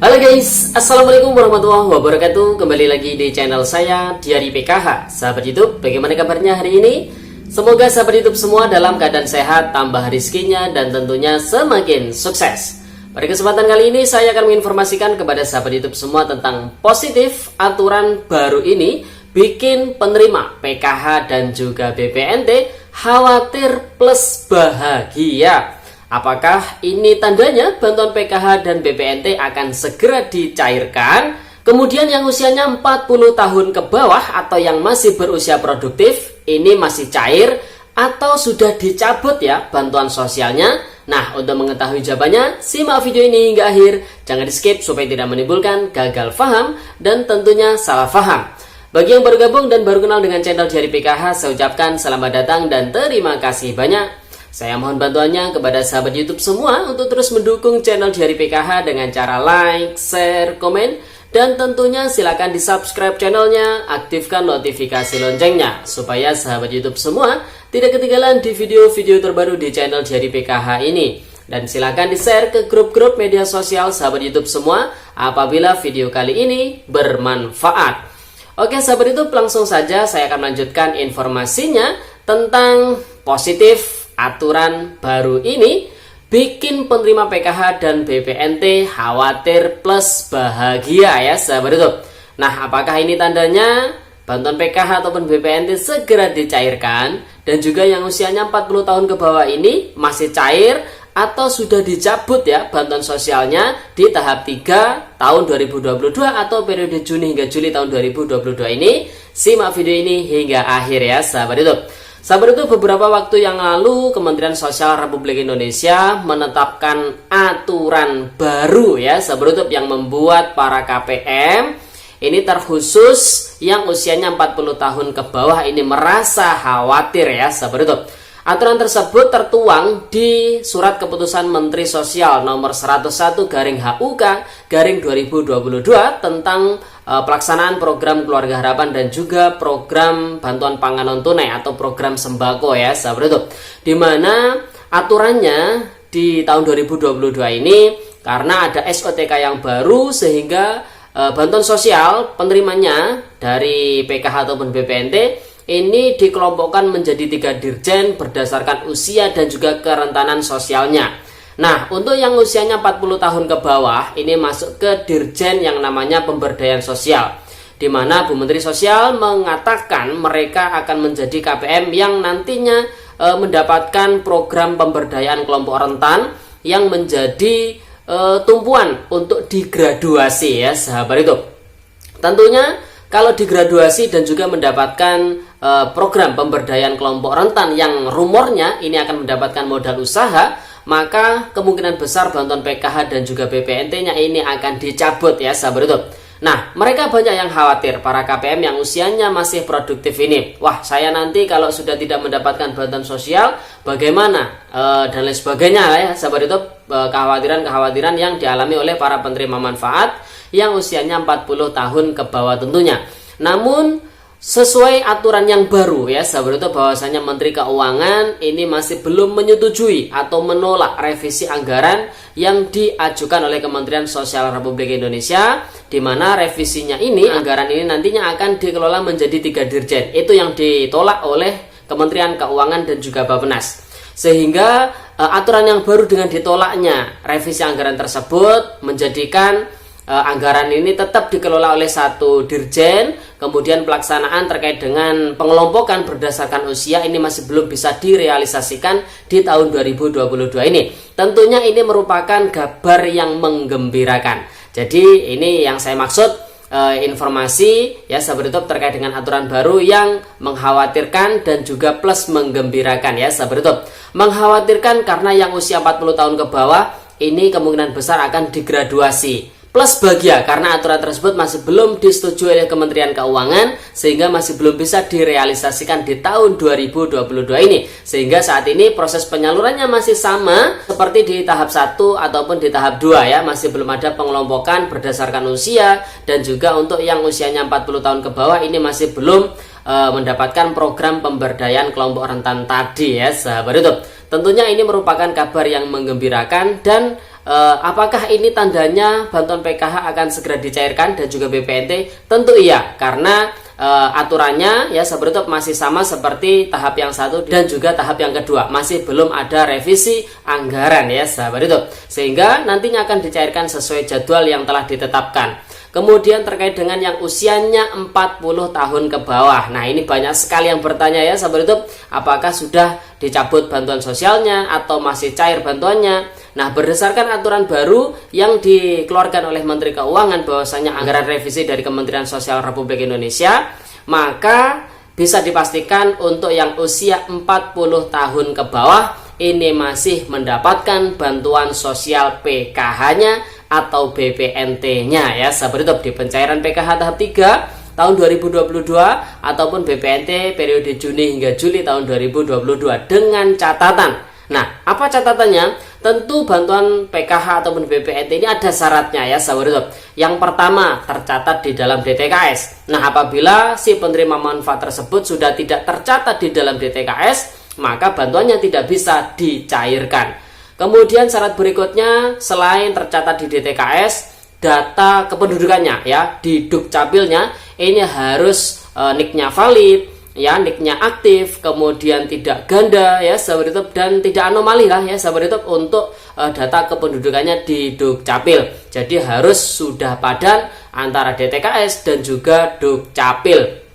Halo guys, Assalamualaikum warahmatullahi wabarakatuh. Kembali lagi di channel saya, Diari PKH. Sahabat YouTube, bagaimana kabarnya hari ini? Semoga sahabat YouTube semua dalam keadaan sehat, tambah rezekinya, dan tentunya semakin sukses. Pada kesempatan kali ini saya akan menginformasikan kepada sahabat YouTube semua tentang positif aturan baru ini bikin penerima PKH dan juga BPNT khawatir plus bahagia. Apakah ini tandanya bantuan PKH dan BPNT akan segera dicairkan? Kemudian yang usianya 40 tahun ke bawah atau yang masih berusia produktif, ini masih cair atau sudah dicabut ya bantuan sosialnya? Nah, untuk mengetahui jawabannya, simak video ini hingga akhir. Jangan di skip supaya tidak menimbulkan gagal paham dan tentunya salah paham. Bagi yang baru gabung dan baru kenal dengan channel Diari PKH, saya ucapkan selamat datang dan terima kasih banyak. Saya mohon bantuannya kepada sahabat YouTube semua untuk terus mendukung channel Diari PKH dengan cara like, share, komen, dan tentunya silakan di subscribe channelnya, aktifkan notifikasi loncengnya supaya sahabat YouTube semua tidak ketinggalan di video-video terbaru di channel Diari PKH ini. Dan silakan di share ke grup-grup media sosial sahabat YouTube semua apabila video kali ini bermanfaat. Oke sahabat YouTube, langsung saja saya akan melanjutkan informasinya tentang positif aturan baru ini bikin penerima PKH dan BPNT khawatir plus bahagia ya sahabat YouTube. Nah, apakah ini tandanya bantuan PKH ataupun BPNT segera dicairkan dan juga yang usianya 40 tahun ke bawah ini masih cair atau sudah dicabut ya bantuan sosialnya di tahap 3 tahun 2022 atau periode Juni hingga Juli tahun 2022 ini? Simak video ini hingga akhir ya sahabat YouTube. Sahabat itu beberapa waktu yang lalu Kementerian Sosial Republik Indonesia menetapkan aturan baru ya sahabat YouTube yang membuat para KPM ini terkhusus yang usianya 40 tahun ke bawah ini merasa khawatir ya sahabat YouTube. Aturan tersebut tertuang di Surat Keputusan Menteri Sosial nomor 101/HUK/2022 tentang pelaksanaan program Keluarga Harapan dan juga program bantuan pangan non tunai atau program sembako ya sahabat YouTube. Di mana aturannya di tahun 2022 ini karena ada SOTK yang baru sehingga bantuan sosial penerimanya dari PKH ataupun BPNT ini dikelompokkan menjadi 3 dirjen berdasarkan usia dan juga kerentanan sosialnya. Nah, untuk yang usianya 40 tahun ke bawah ini masuk ke dirjen yang namanya pemberdayaan sosial, di mana Bu Menteri Sosial mengatakan mereka akan menjadi KPM yang nantinya mendapatkan program pemberdayaan kelompok rentan yang menjadi tumpuan untuk digraduasi ya sahabat itu. Tentunya kalau digraduasi dan juga mendapatkan program pemberdayaan kelompok rentan yang rumornya ini akan mendapatkan modal usaha, maka kemungkinan besar bantuan PKH dan juga BPNT-nya ini akan dicabut ya sahabat YouTube. Nah, mereka banyak yang khawatir para KPM yang usianya masih produktif ini. Wah, saya nanti kalau sudah tidak mendapatkan bantuan sosial bagaimana? Dan lain sebagainya ya sahabat YouTube. Kekhawatiran-kekhawatiran yang dialami oleh para penerima manfaat yang usianya 40 tahun ke bawah tentunya. Namun sesuai aturan yang baru ya sahabat itu bahwasanya Menteri Keuangan ini masih belum menyetujui atau menolak revisi anggaran yang diajukan oleh Kementerian Sosial Republik Indonesia, di mana revisinya ini anggaran ini nantinya akan dikelola menjadi 3 dirjen. Itu yang ditolak oleh Kementerian Keuangan dan juga Bappenas. Sehingga aturan yang baru dengan ditolaknya revisi anggaran tersebut menjadikan anggaran ini tetap dikelola oleh 1 dirjen, kemudian pelaksanaan terkait dengan pengelompokan berdasarkan usia ini masih belum bisa direalisasikan di tahun 2022 ini. Tentunya ini merupakan kabar yang menggembirakan. Jadi ini yang saya maksud informasi ya sahabat YouTube terkait dengan aturan baru yang mengkhawatirkan dan juga plus menggembirakan ya sahabat YouTube. Mengkhawatirkan karena yang usia 40 tahun ke bawah ini kemungkinan besar akan digraduasi. Plus bahagia karena aturan tersebut masih belum disetujui oleh Kementerian Keuangan sehingga masih belum bisa direalisasikan di tahun 2022 ini. Sehingga saat ini proses penyalurannya masih sama seperti di tahap 1 ataupun di tahap 2 ya. Masih belum ada pengelompokan berdasarkan usia dan juga untuk yang usianya 40 tahun ke bawah ini masih belum mendapatkan program pemberdayaan kelompok rentan tadi ya sahabat YouTube. Tentunya ini merupakan kabar yang menggembirakan dan apakah ini tandanya bantuan PKH akan segera dicairkan dan juga BPNT? Tentu iya, karena aturannya ya sahabat YouTube masih sama seperti tahap yang satu dan juga tahap yang kedua, masih belum ada revisi anggaran ya sahabat YouTube, sehingga nantinya akan dicairkan sesuai jadwal yang telah ditetapkan. Kemudian terkait dengan yang usianya 40 tahun ke bawah. Nah, ini banyak sekali yang bertanya ya sahabat YouTube, apakah sudah dicabut bantuan sosialnya atau masih cair bantuannya? Nah, berdasarkan aturan baru yang dikeluarkan oleh Menteri Keuangan bahwasanya anggaran revisi dari Kementerian Sosial Republik Indonesia, maka bisa dipastikan untuk yang usia 40 tahun ke bawah ini masih mendapatkan bantuan sosial PKH-nya atau BPNT-nya ya sahabat YouTube, di pencairan PKH tahap 3 tahun 2022 ataupun BPNT periode Juni hingga Juli tahun 2022 dengan catatan. Nah, apa catatannya? Tentu bantuan PKH ataupun BPNT ini ada syaratnya ya sahabat YouTube. Yang pertama, tercatat di dalam DTKS. Nah, apabila si penerima manfaat tersebut sudah tidak tercatat di dalam DTKS, maka bantuannya tidak bisa dicairkan. Kemudian syarat berikutnya, selain tercatat di DTKS, data kependudukannya ya di Dukcapilnya ini harus NIK-nya valid, ya NIK-nya aktif, kemudian tidak ganda ya sahabat YouTube, dan tidak anomali lah ya sahabat YouTube untuk data kependudukannya di Dukcapil. Jadi harus sudah padan antara DTKS dan juga Dukcapil.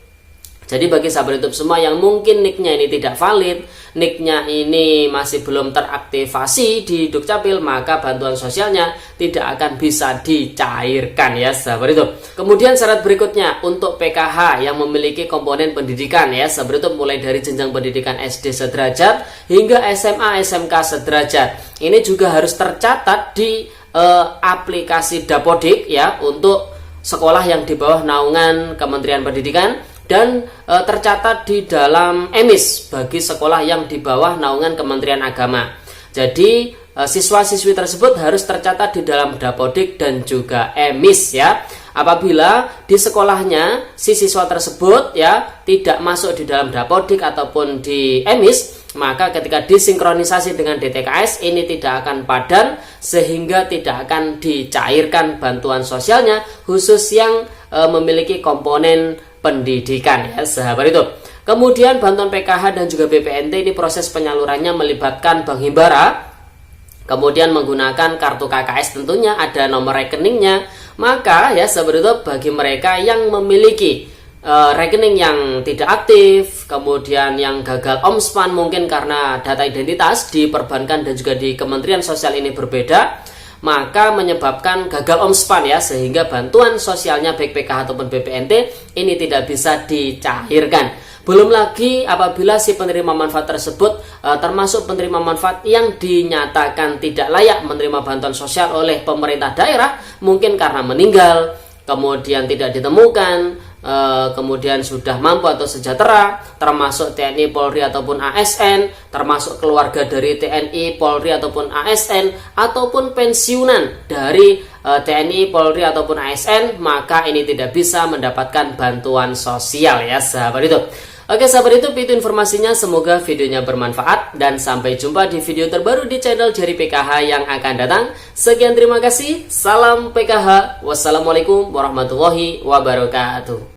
Jadi bagi sahabat YouTube semua yang mungkin NIK-nya ini tidak valid, NIK-nya ini masih belum teraktivasi di Dukcapil, maka bantuan sosialnya tidak akan bisa dicairkan ya sahabat YouTube. Kemudian syarat berikutnya untuk PKH yang memiliki komponen pendidikan ya sahabat YouTube, mulai dari jenjang pendidikan SD sederajat hingga SMA SMK sederajat. Ini juga harus tercatat di aplikasi Dapodik ya untuk sekolah yang di bawah naungan Kementerian Pendidikan, dan tercatat di dalam EMIS bagi sekolah yang di bawah naungan Kementerian Agama. Jadi siswa-siswi tersebut harus tercatat di dalam Dapodik dan juga EMIS ya. Apabila di sekolahnya si siswa tersebut ya tidak masuk di dalam Dapodik ataupun di EMIS, maka ketika disinkronisasi dengan DTKS ini tidak akan padan sehingga tidak akan dicairkan bantuan sosialnya khusus yang memiliki komponen pendidikan ya sahabat itu. Kemudian bantuan PKH dan juga BPNT ini proses penyalurannya melibatkan Bank Himbara, kemudian menggunakan kartu KKS, tentunya ada nomor rekeningnya. Maka ya sahabat itu, bagi mereka yang memiliki rekening yang tidak aktif, kemudian yang gagal omspan mungkin karena data identitas di perbankan dan juga di Kementerian Sosial ini berbeda, maka menyebabkan gagal omspan ya, sehingga bantuan sosialnya baik PKH ataupun BPNT ini tidak bisa dicairkan. Belum lagi apabila si penerima manfaat tersebut termasuk penerima manfaat yang dinyatakan tidak layak menerima bantuan sosial oleh pemerintah daerah, mungkin karena meninggal, kemudian tidak ditemukan, kemudian sudah mampu atau sejahtera, termasuk TNI, Polri ataupun ASN, termasuk keluarga dari TNI, Polri ataupun ASN, ataupun pensiunan dari TNI, Polri ataupun ASN, maka ini tidak bisa mendapatkan bantuan sosial ya sahabat itu. Oke sahabat YouTube, itu informasinya, semoga videonya bermanfaat dan sampai jumpa di video terbaru di channel Jari PKH yang akan datang. Sekian, terima kasih, salam PKH, wassalamualaikum warahmatullahi wabarakatuh.